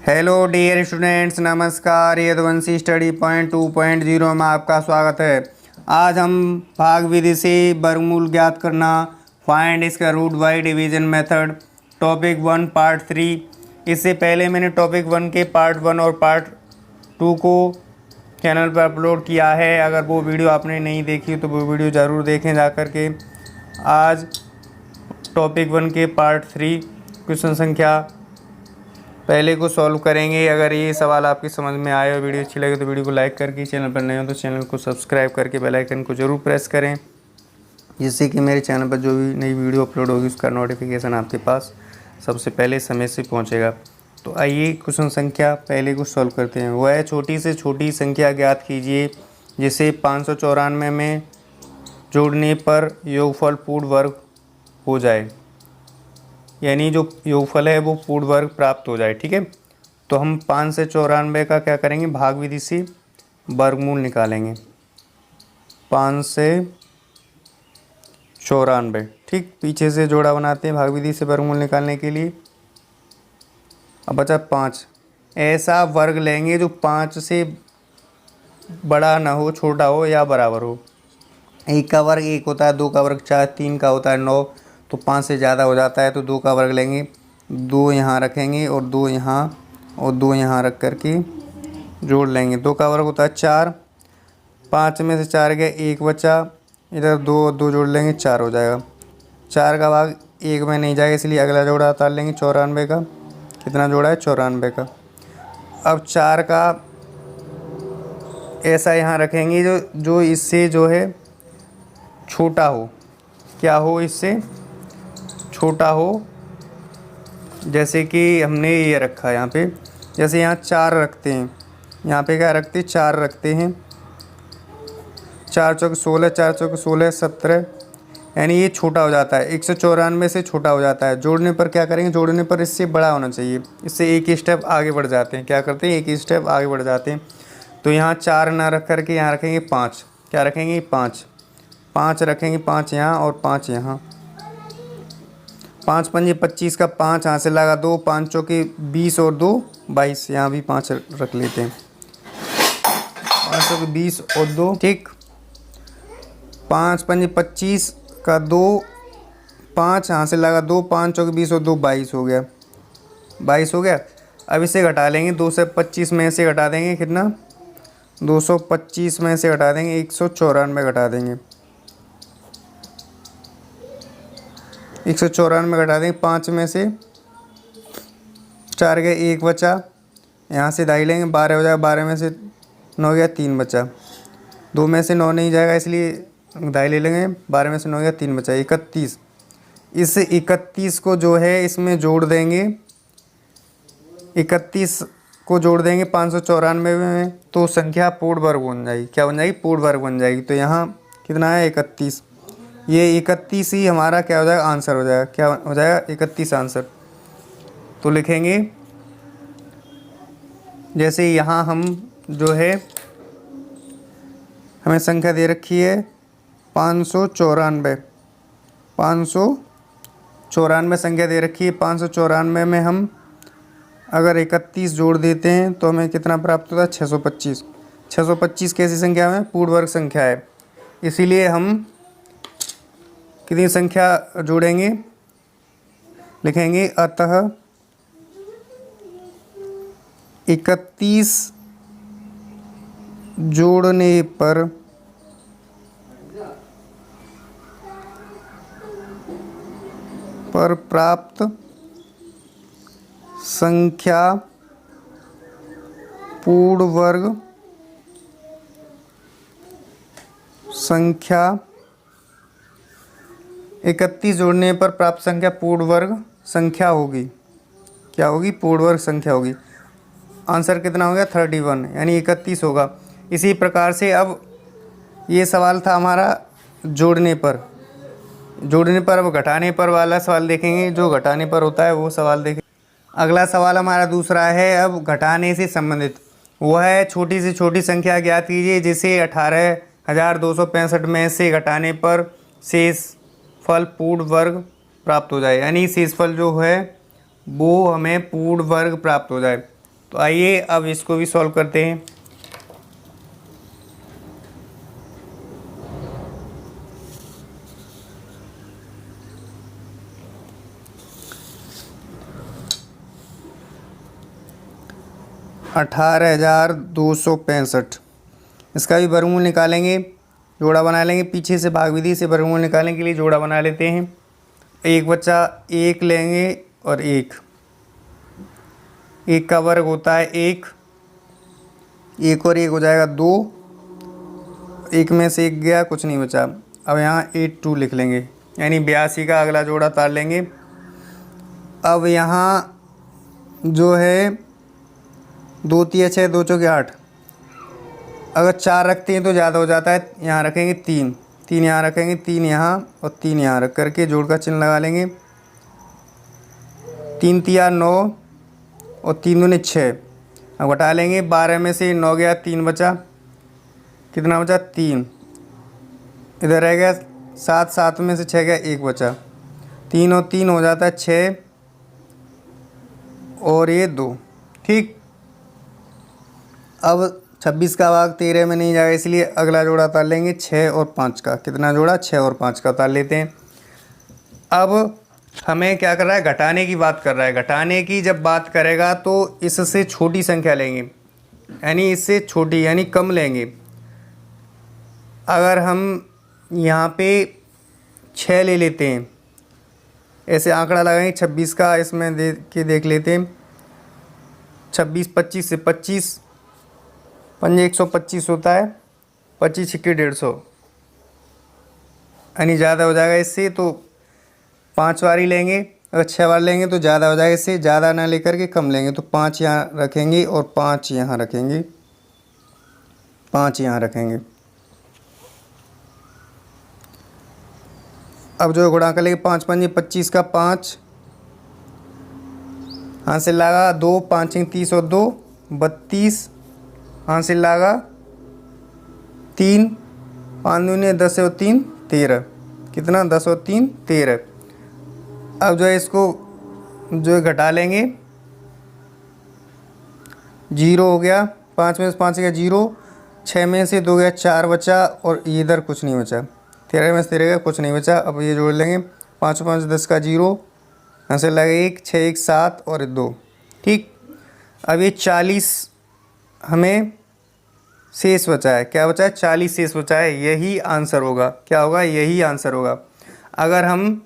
Hello dear students, नमस्कार। Yaduvanshi study point 2.0 में आपका स्वागत है। आज हम भाग विधि से वर्गमूल ज्ञात करना, फाइंड इसका root by division method, topic 1 part 3। इससे पहले मैंने टॉपिक 1 के पार्ट 1 और पार्ट 2 को चैनल पर अपलोड किया है। अगर वो वीडियो आपने नहीं देखी तो वो वीडियो ज़रूर देखें जा कर के। आज टॉपिक 1 के पार्ट 3 क्वेश्चन संख्या पहले को सॉल्व करेंगे। अगर ये सवाल आपकी समझ में आए और वीडियो अच्छी लगे तो वीडियो को लाइक करके, चैनल पर नए हो तो चैनल को सब्सक्राइब करके बेल आइकन को ज़रूर प्रेस करें, जिससे कि मेरे चैनल पर जो भी नई वीडियो अपलोड होगी उसका नोटिफिकेशन आपके पास सबसे पहले समय से पहुंचेगा। तो आइए क्वेश्चन संख्या पहले को सॉल्व करते हैं। वह छोटी से छोटी संख्या ज्ञात कीजिए जिसे 594 में जोड़ने पर योगफल पूर्ण वर्ग हो जाए, यानी जो योगफल है वो पूर्ण वर्ग प्राप्त हो जाए। ठीक है, तो हम 5 से 94 का क्या करेंगे, भाग विधि से वर्गमूल निकालेंगे। 5 से 94, ठीक, पीछे से जोड़ा बनाते हैं भाग विधि से वर्गमूल निकालने के लिए। अब बचा 5। ऐसा वर्ग लेंगे जो 5 से बड़ा ना हो, छोटा हो या बराबर हो। 1 का वर्ग 1 होता है, 2 का वर्ग 4, 3 का होता है 9, तो 5 से ज़्यादा हो जाता है तो 2 का वर्ग लेंगे। 2 यहाँ रखेंगे और 2 यहाँ और 2 यहाँ रख कर के जोड़ लेंगे। 2 का वर्ग होता है 4, 5 में से 4 गए, 1 बचा, इधर 2 और 2 जोड़ लेंगे, 4 हो जाएगा। 4 का भाग 1 में नहीं जाएगा, इसलिए अगला जोड़ा उतार लेंगे 94 का। कितना जोड़ा है, 94 का। अब 4 का ऐसा यहाँ रखेंगे जो इससे जो है छोटा हो। क्या हो, इससे छोटा हो। जैसे कि हमने ये रखा है यहाँ पे, जैसे यहाँ 4 रखते हैं, यहाँ पे क्या रखते हैं, 4 रखते हैं। 4 चौक 16, 4 चौक 16, 17, यानी ये छोटा हो जाता है। 194 से छोटा हो जाता है। जोड़ने पर क्या करेंगे, जोड़ने पर इससे बड़ा होना चाहिए, इससे एक ही स्टेप आगे बढ़ जाते हैं। क्या करते हैं, एक ही स्टेप आगे बढ़ जाते हैं। तो यहाँ 4 ना रख करके यहाँ रखेंगे 5। क्या रखेंगे, 5 रखेंगे, 5 यहाँ और 5 यहाँ। 5 पंजे 25 का 5 यहाँ से लगा 2, 5 चौके 20 और 2 22, यहाँ भी 5 रख लेते हैं। 5 चौके 20 और 2, ठीक। 5 पंजे 25 का 2, 5 यहाँ से लगा 2, 5 चौके 20 और 2 22 हो गया। 22 हो गया। अब इसे घटा लेंगे, 225 में से घटा देंगे कितना, 225 में से घटा देंगे 194 घटा देंगे। 194 घटा देंगे। 5 में से 4 गए, 1 बचा, यहाँ से दाई लेंगे, 12 हो जाएगा। 12 में से 9 गया, 3 बचा। 2 में से 9 नहीं जाएगा, इसलिए दाई ले लेंगे। 12 में से 9 गया, 3 बचा, 31। इस 31 को जो है इसमें जोड़ देंगे। 31 को जोड़ देंगे 594 में, तो संख्या पूर्ण वर्ग बन जाएगी। क्या बन जाएगी, पूर्ण वर्ग बन जाएगी। तो यहाँ कितना है, 31। ये 31 ही हमारा क्या हो जाएगा, आंसर हो जाएगा। क्या हो जाएगा, 31 आंसर। तो लिखेंगे, जैसे यहाँ हम जो है हमें संख्या दे रखी है 594। 594 संख्या दे रखी है। 594 में हम अगर 31 जोड़ देते हैं तो हमें कितना प्राप्त होता है, 625। 625 कैसी संख्या में, पूर्ण वर्ग संख्या है, इसीलिए हम कितनी संख्या जोड़ेंगे, लिखेंगे अतः 31 जोड़ने पर प्राप्त संख्या पूर्ण वर्ग संख्या 31 जोड़ने पर प्राप्त संख्या पूर्ण वर्ग संख्या होगी। क्या होगी, पूर्ण वर्ग संख्या होगी। आंसर कितना हो गया, 31, यानी 31 होगा। इसी प्रकार से अब ये सवाल था हमारा जोड़ने पर। अब घटाने पर वाला सवाल देखेंगे। जो घटाने पर होता है वो सवाल देखेंगे। अगला सवाल हमारा दूसरा है अब घटाने से संबंधित। वह है छोटी से छोटी संख्या ज्ञात कीजिए जिसे 18,265 में से घटाने पर शेष फल पूर्ण वर्ग प्राप्त हो जाए, यानी शेषफल जो है वो हमें पूर्ण वर्ग प्राप्त हो जाए। तो आइए अब इसको भी सॉल्व करते हैं। $18,265, इसका भी वर्गमूल निकालेंगे, जोड़ा बना लेंगे। पीछे से भाग विधि से वर्गमूल निकालने के लिए जोड़ा बना लेते हैं। एक बच्चा एक लेंगे और एक का वर्ग होता है एक और एक हो जाएगा 2, एक में से एक गया, कुछ नहीं बचा। अब यहाँ 82 लिख लेंगे, यानी 82 का अगला जोड़ा तार लेंगे। अब यहाँ जो है 2 3 6 2 चौके 8, अगर 4 रखते हैं तो ज़्यादा हो जाता है, यहाँ रखेंगे 3 यहाँ रखेंगे, 3 यहाँ और 3 यहाँ रख करके जोड़ का चिन्ह लगा लेंगे। 3 3 9 और 3 दूनी 6। अब घटा लेंगे, 12 में से 9 गया, 3 बचा, कितना बचा 3, इधर रह गया 7, 7 में से 6 गया, 1 बचा, 3 और 3 हो जाता है 6 और ये 2। ठीक, अब 26 का भाग 13 में नहीं जाएगा, इसलिए अगला जोड़ा तार लेंगे 6 और 5 का। कितना जोड़ा, 6 और 5 का तार लेते हैं। अब हमें क्या कर रहा है, घटाने की बात कर रहा है। घटाने की जब बात करेगा तो इससे छोटी संख्या लेंगे, यानी इससे छोटी यानी कम लेंगे। अगर हम यहाँ पे 6 ले लेते हैं, ऐसे आंकड़ा लगाएंगे 26 का, इसमें देख लेते हैं। 26 25 से 25 पंजे 125 होता है, 25 6 150, यानी ज़्यादा हो जाएगा इससे, तो 5 बार ही लेंगे। अगर 6 बार लेंगे तो ज़्यादा हो जाएगा, इससे ज़्यादा ना लेकर के कम लेंगे। तो 5 यहाँ रखेंगे और 5 यहाँ रखेंगे, 5 यहाँ रखेंगे। अब जो गुणा कर लेंगे 5 पंजे 25 का 5, हासिल लगा 2, 5 30 और 2 32, हासिल लगा 3, 5 दूनी 10 और 3 13, कितना 10 और 3 13। अब जो है इसको जो है घटा लेंगे, 0 हो गया, 5 में से 5 गया 0, 6 में से 2 गया 4 बचा और इधर कुछ नहीं बचा, 13 में से 13 गया कुछ नहीं बचा। अब ये जोड़ लेंगे, 5 5 10 का 0, हासिल लगा 1 6 1 7 और 2। ठीक, अब ये 40 हमें शेष बचा है। क्या बचा है, 40 शेष बचा है। यही आंसर होगा, क्या होगा, यही आंसर होगा। अगर हम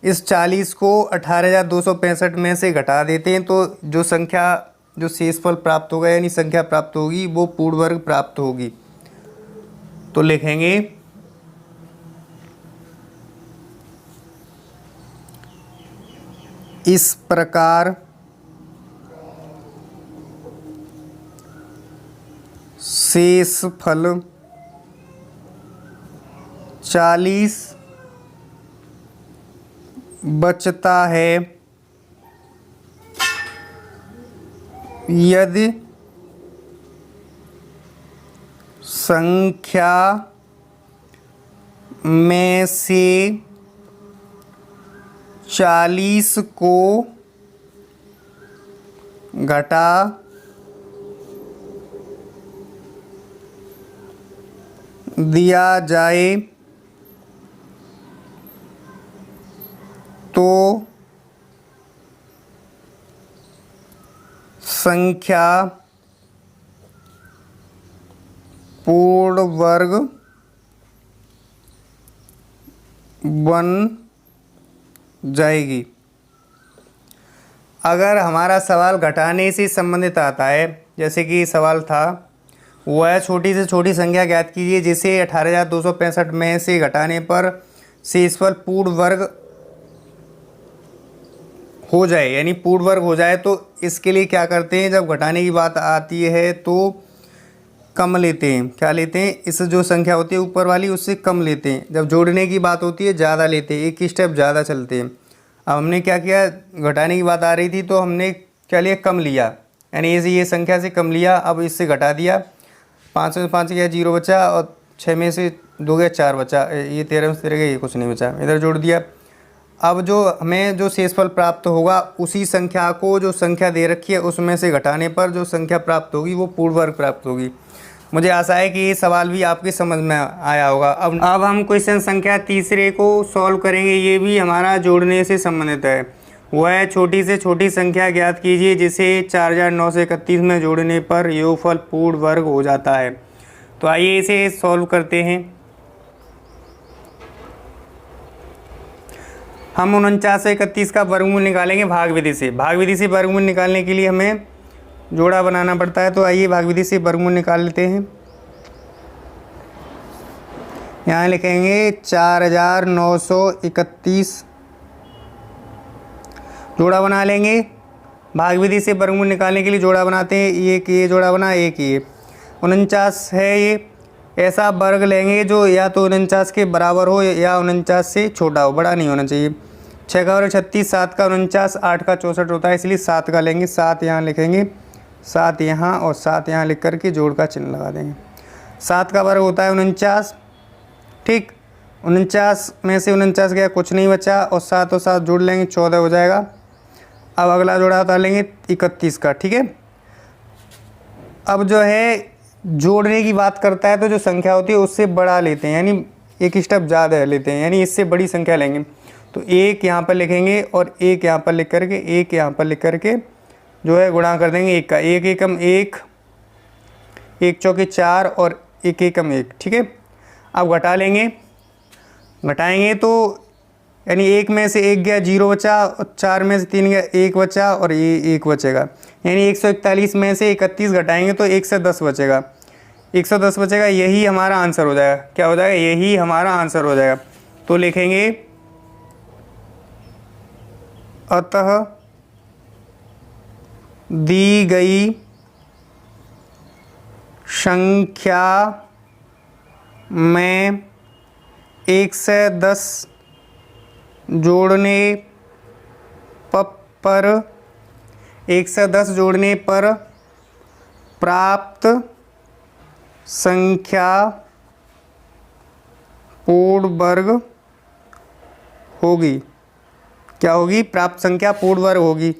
इस 40 को 18,265 में से घटा देते हैं तो जो संख्या, जो शेषफल प्राप्त होगा यानी संख्या प्राप्त होगी वो पूर्ण वर्ग प्राप्त होगी। तो लिखेंगे इस प्रकार शेषफल 40 बचता है यदि संख्या में से 40 को घटा दिया जाए तो संख्या पूर्ण वर्ग बन जाएगी। अगर हमारा सवाल घटाने से संबंधित आता है, जैसे कि सवाल था वह छोटी से छोटी संख्या ज्ञात कीजिए जिसे 18,265 में से घटाने पर शेषफल पूर्ण वर्ग हो जाए, यानी पूर्ण वर्ग हो जाए, तो इसके लिए क्या करते हैं, जब घटाने की बात आती है तो कम लेते हैं। क्या लेते हैं, इस जो संख्या होती है ऊपर वाली उससे कम लेते हैं। जब जोड़ने की बात होती है ज़्यादा लेते हैं, एक स्टेप ज़्यादा चलते हैं। अब हमने क्या किया, घटाने की बात आ रही थी तो हमने क्या लिया, कम लिया, यानी ये संख्या से कम लिया। अब इससे घटा दिया, 5 में से 5 गया 0 बचा और 6 में से 2 गया 4 बचा, ये 13 में से 13 गया, ये कुछ नहीं बचा, इधर जोड़ दिया। अब जो हमें जो शेषफल प्राप्त होगा उसी संख्या को जो संख्या दे रखी है उसमें से घटाने पर जो संख्या प्राप्त होगी वो पूर्ण वर्ग प्राप्त होगी। मुझे आशा है कि ये सवाल भी आपके समझ में आया होगा। अब हम क्वेश्चन संख्या तीसरे को सॉल्व करेंगे। ये भी हमारा जोड़ने से संबंधित है। वह छोटी से छोटी संख्या ज्ञात कीजिए जिसे 4931 में जोड़ने पर योगफल पूर्ण वर्ग हो जाता है। तो आइए इसे सॉल्व करते हैं। हम 4931 का वर्गमूल निकालेंगे भाग विधि से। भाग विधि से वर्गमूल निकालने के लिए हमें जोड़ा बनाना पड़ता है। तो आइए भाग विधि से वर्गमूल निकाल लेते हैं। यहाँ लिखेंगे 4931 जोड़ा बना लेंगे। भाग विधि से वर्गमूल निकालने के लिए जोड़ा बनाते हैं। एक ये जोड़ा बना, एक ये 49 है। ये ऐसा वर्ग लेंगे जो या तो 49 के बराबर हो या 49 से छोटा हो, बड़ा नहीं होना चाहिए। 6 का वर्ग 36, 7 का 49, 8 का 64 होता है, इसलिए 7 का लेंगे। 7 यहाँ लिखेंगे, 7 यहाँ और 7 यहाँ लिख कर के जोड़ का चिन्ह लगा देंगे। 7 का वर्ग होता है 49, ठीक। 49 में से 49 गया, कुछ नहीं बचा, और 7 और 7 जोड़ लेंगे, 14 हो जाएगा। अब अगला जोड़ा उतार लेंगे 31 का, ठीक है। अब जो है जोड़ने की बात करता है तो जो संख्या होती है उससे बड़ा लेते हैं, यानी एक स्टेप ज़्यादा लेते हैं, यानी इससे बड़ी संख्या लेंगे। तो एक यहाँ पर लिखेंगे और एक यहाँ पर लिख करके, एक यहाँ पर लिख करके जो है गुणा कर देंगे एक का। एक एकम एक, एक चौके 4 और एक एकम 1, ठीक है। अब घटा लेंगे, घटाएंगे तो यानी एक में से एक गया, 0 बचा, और 4 में से 3 गया, 1 बचा, और ये 1 बचेगा। यानी 141 में से 31 घटाएंगे तो 1 से 10 बचेगा, 110 बचेगा। यही हमारा आंसर हो जाएगा। क्या हो जाएगा? यही हमारा आंसर हो जाएगा। तो लिखेंगे अतः दी गई संख्या में 1 से 10 जोड़ने पर 1 से 10 जोड़ने पर प्राप्त संख्या पूर्ण वर्ग होगी। क्या होगी? प्राप्त संख्या पूर्ण वर्ग होगी।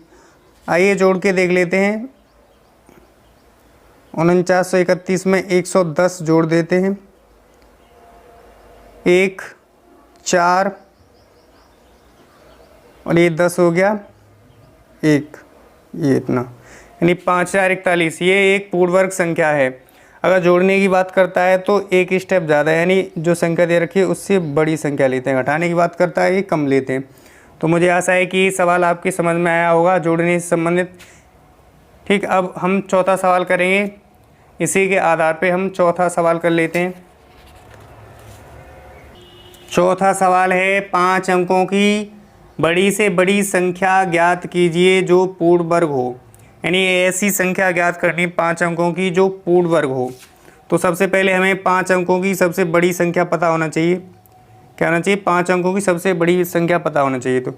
आइए जोड़ के देख लेते हैं। 4931 में 110 जोड़ देते हैं। 1 4 और ये 10 हो गया, 1 ये इतना, यानी 5041। ये एक पूर्ण वर्ग संख्या है। अगर जोड़ने की बात करता है तो एक स्टेप ज़्यादा, यानी जो संख्या दे रखी है उससे बड़ी संख्या लेते हैं। घटाने की बात करता है ये कम लेते हैं। तो मुझे आशा है कि ये सवाल आपकी समझ में आया होगा जोड़ने से संबंधित। ठीक, अब हम चौथा सवाल करेंगे। इसी के आधार पे हम चौथा सवाल कर लेते हैं। चौथा सवाल है 5 अंकों की बड़ी से बड़ी संख्या ज्ञात कीजिए जो पूर्ण वर्ग हो। यानी ऐसी संख्या ज्ञात करनी 5 अंकों की जो पूर्ण वर्ग हो। तो सबसे पहले हमें 5 अंकों की सबसे बड़ी संख्या पता होना चाहिए। क्या होना चाहिए? 5 अंकों की सबसे बड़ी संख्या पता होना चाहिए। तो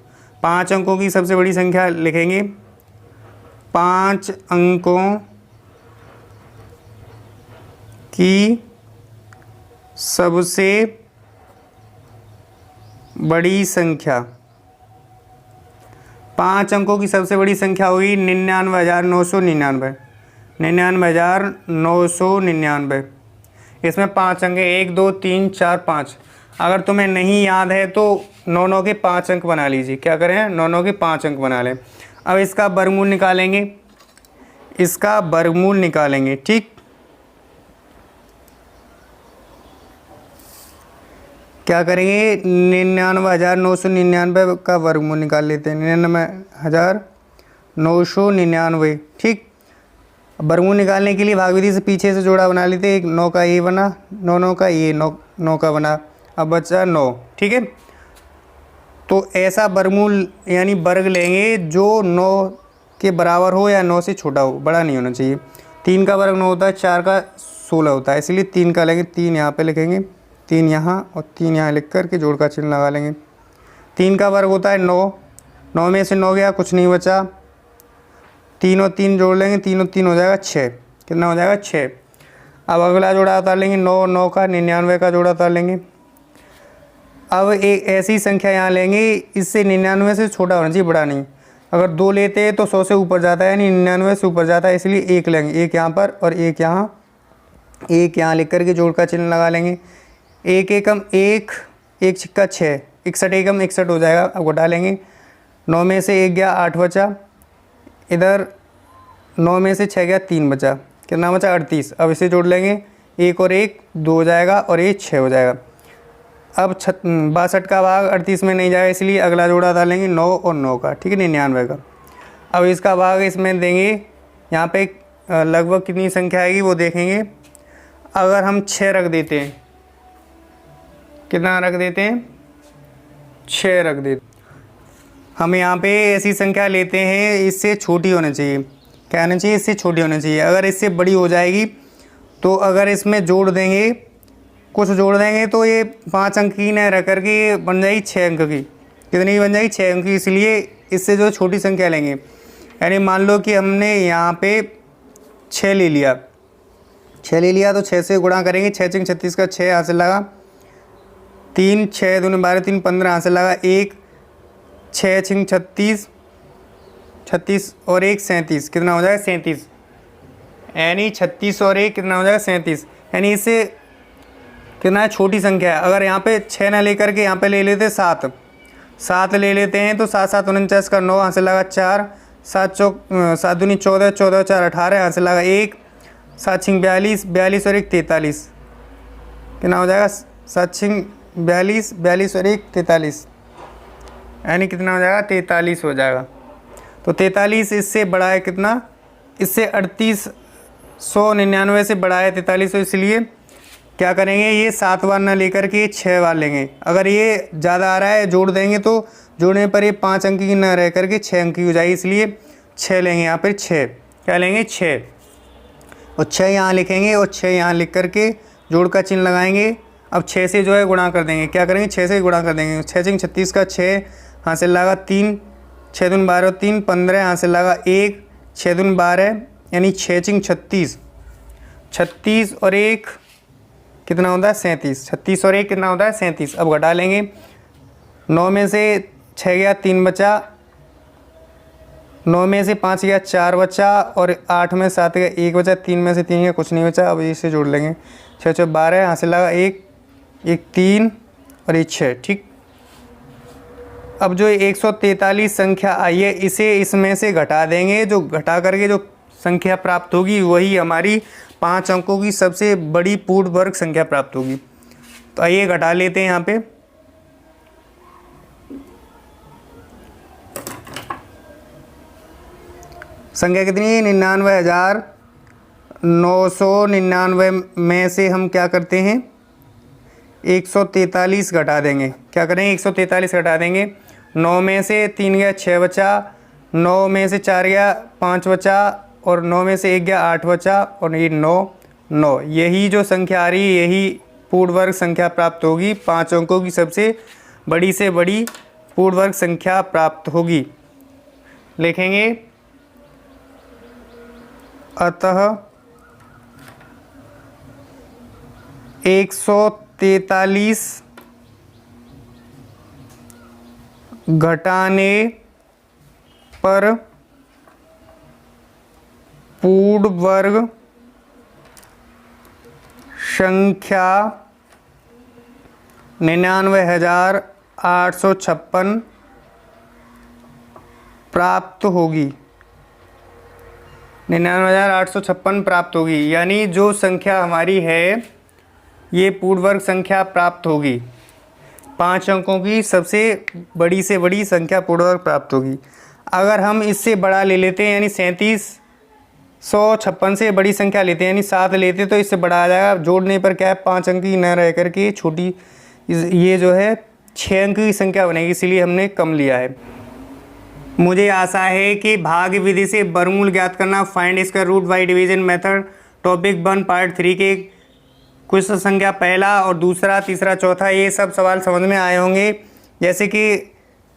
5 अंकों की सबसे बड़ी संख्या लिखेंगे। 5 अंकों की सबसे बड़ी संख्या, 5 अंकों की सबसे बड़ी संख्या होगी 99,999, 99,999। इसमें 5 अंक है, 1 2 3 4 5। अगर तुम्हें नहीं याद है तो 9 के 5 अंक बना लीजिए। क्या करें? 9 के 5 अंक बना लें। अब इसका वर्गमूल निकालेंगे, इसका वर्गमूल निकालेंगे। ठीक, क्या करेंगे? 99,999 का वर्गमूल निकाल लेते हैं। 99,999। ठीक, वर्गमूल निकालने के लिए भाग विधि से पीछे से जोड़ा बना लेते हैं। एक 9 का ये बना, 9 का ये, 9 का बना, अब बचा 9। ठीक है, तो ऐसा वर्गमूल यानी वर्ग लेंगे जो 9 के बराबर हो या 9 से छोटा हो, बड़ा नहीं होना चाहिए। 3 का वर्ग 9 होता है, 4 का 16 होता है, इसलिए 3 का लेंगे। 3 यहाँ पे लिखेंगे, 3 यहाँ और 3 यहाँ लिख कर के जोड़ का चिन्ह लगा लेंगे। 3 का वर्ग होता है 9, 9 में से 9 गया, कुछ नहीं बचा। 3 और 3 जोड़ लेंगे, 3 और 3 हो जाएगा 6। कितना हो जाएगा? 6। अब अगला जोड़ा उतार लेंगे। 9 9 का 99 का जोड़ा उतार लेंगे। अब एक ऐसी संख्या यहाँ लेंगे, इससे 99 से छोटा होना चाहिए, बड़ा नहीं। अगर 2 लेते हैं तो 100 से ऊपर जाता है, यानी 99 से ऊपर जाता है, इसलिए 1 लेंगे, एक यहाँ पर और एक यहाँ लिख करके जोड़ का चिन्ह लगा लेंगे। 1 एकम 1, 1 छिक्का 6, 61 एकम 61 हो जाएगा। अब घटा लेंगे, 9 में से 1 गया 8 बचा, इधर 9 में से 6 गया 3 बचा, कितना बचा 38। अब इसे जोड़ लेंगे, 1 और 1 2 हो जाएगा और ये 6 हो जाएगा। अब 62 का भाग 38 में नहीं जाएगा, इसलिए अगला जोड़ा डालेंगे 9 और 9 का, ठीक है, 99 का। अब इसका भाग इसमें देंगे, यहाँ पे लगभग कितनी संख्या आएगी वो देखेंगे। अगर हम 6 रख देते हैं, कितना रख देते हैं, 6 रख देते, हम यहाँ पे ऐसी संख्या लेते हैं इससे छोटी होनी चाहिए, क्या होना चाहिए, इससे छोटी होनी चाहिए। अगर इससे बड़ी हो जाएगी तो अगर इसमें जोड़ देंगे, कुछ जोड़ देंगे तो ये 5 अंक की न रह करके ये बन जाएगी 6 अंक की, कितनी की बन जाएगी 6 अंक की। इसलिए इससे जो छोटी संख्या लेंगे, यानी मान लो कि हमने यहाँ पे 6 ले लिया, तो 6 से गुणा करेंगे, 6 छिंग 36 का 6 यहाँ से लगा, 3 6 दूनी 12 3 15 यहाँ से लगा, 1 6 छिंग 36 और 1 37, कितना हो जाएगा 37, यानी 36 और 1 कितना हो जाएगा 37। यानी इससे कितना है, छोटी संख्या है। अगर यहाँ पे 6 ना लेकर के यहाँ पे ले लेते 7 ले लेते हैं तो 7 7 49 का 9 यहाँ से लगा 4, 7 दूनी 14 14 4 18 यहाँ से लगा 1, 7 छिंग 42 और 1 43, कितना हो जाएगा 7 छिंग 42 और 1 43, यानी कितना हो जाएगा 43 हो जाएगा। तो 43 इससे बड़ा है कितना, इससे 3899 से बड़ा है 4300, इसलिए क्या करेंगे, ये 7 बार ना लेकर के 6 बार लेंगे। अगर ये ज़्यादा आ रहा है जोड़ देंगे तो जोड़ने पर ये 5 अंक की न रह करके 6 अंक की हो जाएगी, इसलिए 6 लेंगे। यहाँ पर 6 क्या लेंगे 6, और 6 यहाँ लिखेंगे और 6 यहाँ लिख करके जोड़ का चिन्ह लगाएंगे। अब 6 से जो है गुणा कर देंगे, क्या करेंगे 6 से गुणा कर देंगे, 6 छिंग 36 का 6 यहाँ से लगा 3, 6 दूनी 12 3 15 यहाँ से लगा 1, 6 दूनी 12 यानी 6 छिंग 36 और 1 कितना होता है 37, 36 और 1 कितना होता है 37। अब घटा लेंगे, 9 में से 6 गया 3 बचा, 9 में से 5 गया 4 बचा, और 8 में 7 गया 1 बचा, 3 में से 3 गया कुछ नहीं बचा। अब इसे जोड़ लेंगे, 6 6 12 यहाँ से लगा 1 3 और 1 6, ठीक। अब जो 143 संख्या आई है इसे इसमें से घटा देंगे, जो घटा करके जो संख्या प्राप्त होगी वही हमारी 5 अंकों की सबसे बड़ी पूर्ण वर्ग संख्या प्राप्त होगी। तो आइए घटा लेते हैं यहाँ पे, संख्या कितनी है 99,999 में से हम क्या करते हैं 143 घटा देंगे। क्या करेंगे 143 घटा देंगे, 9 में से 3 गया 6 बचा, 9 में से 4 गया 5 बचा, और 9 में से 1 गया 8 बचा, और ये 9 यही जो संख्या आ रही है यही पूर्ण वर्ग संख्या प्राप्त होगी। 5 अंकों की सबसे बड़ी से बड़ी पूर्ण वर्ग संख्या प्राप्त होगी। लिखेंगे अतः 143 घटाने पर पूर्ण वर्ग संख्या 99,856 प्राप्त होगी। 99,856 प्राप्त होगी, यानी जो संख्या हमारी है ये पूर्ण वर्ग संख्या प्राप्त होगी। 5 अंकों की सबसे बड़ी से बड़ी संख्या पूर्ण वर्ग प्राप्त होगी। अगर हम इससे बड़ा ले लेते हैं यानी 3756 से बड़ी संख्या लेते हैं यानी 7 लेते तो इससे बड़ा आ जाएगा। जोड़ने पर क्या है 5 अंक की न रह करके छोटी ये जो है 6 अंक की संख्या बनेगी, इसीलिए हमने कम लिया है। मुझे आशा है कि भाग विधि से वर्गमूल ज्ञात करना, find square root by division method, topic 1 part 3 के कुछ संख्या पहला और दूसरा, तीसरा, चौथा ये सब सवाल समझ में आए होंगे। जैसे कि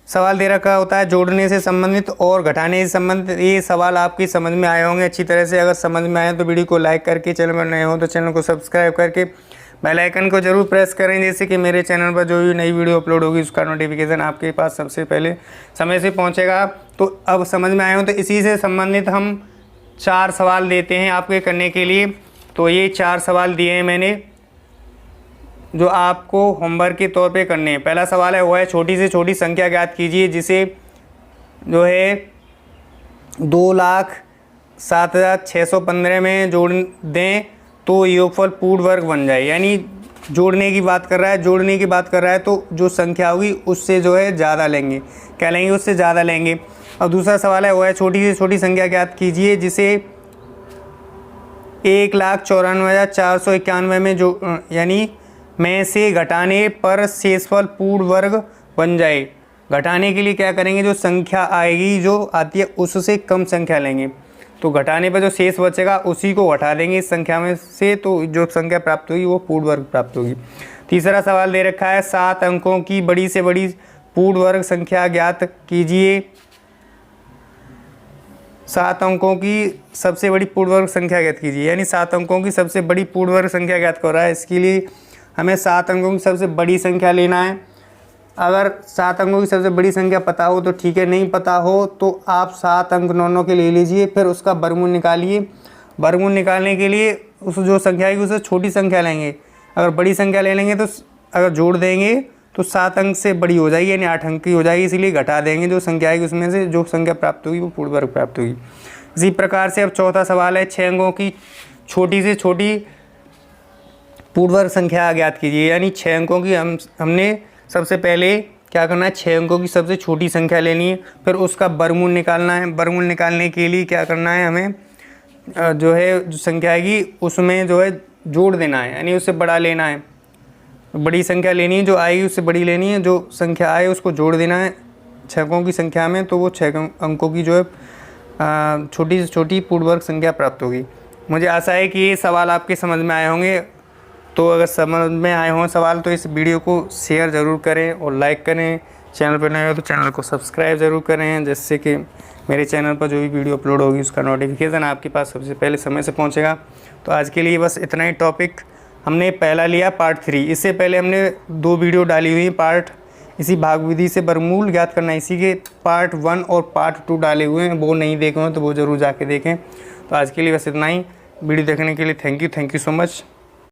सवाल दे रखा होता है जोड़ने से संबंधित और घटाने से संबंधित, ये सवाल आपकी समझ में आए होंगे अच्छी तरह से। अगर समझ में आए तो वीडियो को लाइक करके, चैनल पर नए हो तो चैनल को सब्सक्राइब करके बेल आइकन को जरूर प्रेस करें, जैसे कि मेरे चैनल पर जो भी नई वीडियो अपलोड होगी उसका नोटिफिकेशन आपके पास सबसे पहले समय से पहुंचेगा। तो अब समझ में आए हो तो इसी से संबंधित हम 4 सवाल देते हैं आपके करने के लिए। तो ये 4 सवाल दिए हैं मैंने जो आपको होमवर्क के तौर पे करने हैं। पहला सवाल है वो है छोटी से छोटी संख्या ज्ञात कीजिए जिसे जो है 2,07,615 में जोड़ दें तो योगफल पूर्ण वर्ग बन जाए। यानी जोड़ने की बात कर रहा है, तो जो संख्या होगी उससे जो है ज़्यादा लेंगे, क्या लेंगे, उससे ज़्यादा लेंगे। और दूसरा सवाल है वो है छोटी से छोटी संख्या ज्ञात कीजिए जिसे 1,94,491 में जो यानी में से घटाने पर शेषफल पूर्ण वर्ग बन जाए। घटाने के लिए क्या करेंगे, जो संख्या आएगी जो आती है उससे कम संख्या लेंगे, तो घटाने पर जो शेष बचेगा उसी को घटा देंगे इस संख्या में से, तो जो संख्या प्राप्त होगी वो पूर्ण वर्ग प्राप्त होगी। तीसरा सवाल दे रखा है 7 अंकों की बड़ी से बड़ी पूर्ण वर्ग संख्या ज्ञात कीजिए। 7 अंकों की सबसे बड़ी पूर्ण वर्ग संख्या ज्ञात कीजिए, यानी 7 अंकों की सबसे बड़ी पूर्ण वर्ग संख्या ज्ञात कर रहा है। इसके लिए हमें 7 अंकों की सबसे बड़ी संख्या लेना है। अगर 7 अंकों की सबसे बड़ी संख्या पता हो तो ठीक है, नहीं पता हो तो आप 7 अंक 9 के ले लीजिए, फिर उसका वर्गमूल निकालिए। वर्गमूल निकालने के लिए उस जो संख्या आएगी उससे छोटी संख्या लेंगे। अगर बड़ी संख्या ले लेंगे तो अगर जोड़ देंगे तो 7 अंक से बड़ी हो जाएगी, यानी 8 अंक की हो जाएगी, इसीलिए घटा देंगे जो संख्या आएगी उसमें से जो संख्या प्राप्त होगी वो पूर्ण वर्ग प्राप्त होगी। इसी प्रकार से अब चौथा सवाल है 6 अंकों की छोटी से छोटी पूर्ण वर्ग संख्या ज्ञात कीजिए। यानी 6 अंकों की हमने सबसे पहले क्या करना है, 6 अंकों की सबसे छोटी संख्या लेनी है, फिर उसका वर्गमूल निकालना है। वर्गमूल निकालने के लिए क्या करना है, हमें जो है जो संख्या आएगी उसमें जो है जोड़ देना है, यानी उससे बड़ा लेना है। बड़ी संख्या लेनी है, जो आएगी उससे बड़ी लेनी है, जो संख्या आए उसको जोड़ देना है 6 अंकों की संख्या में, तो वो 6 अंकों की जो है छोटी से छोटी पूर्ण वर्ग संख्या प्राप्त होगी। मुझे आशा है कि ये सवाल आपके समझ में आए होंगे। तो अगर समझ में आए हों सवाल तो इस वीडियो को शेयर ज़रूर करें और लाइक करें। चैनल पर नए हो तो चैनल को सब्सक्राइब ज़रूर करें, जिससे कि मेरे चैनल पर जो भी वीडियो अपलोड होगी उसका नोटिफिकेशन आपके पास सबसे पहले समय से पहुंचेगा। तो आज के लिए बस इतना ही टॉपिक हमने पहला लिया पार्ट 3। इससे पहले हमने 2 वीडियो डाली हुई पार्ट इसी भाग विधि से वर्गमूल ज्ञात करना, इसी के पार्ट 1 और पार्ट 2 डाले हुए हैं। वो नहीं देखे हों तो वो ज़रूर जाके देखें। तो आज के लिए बस इतना ही। वीडियो देखने के लिए थैंक यू सो मच।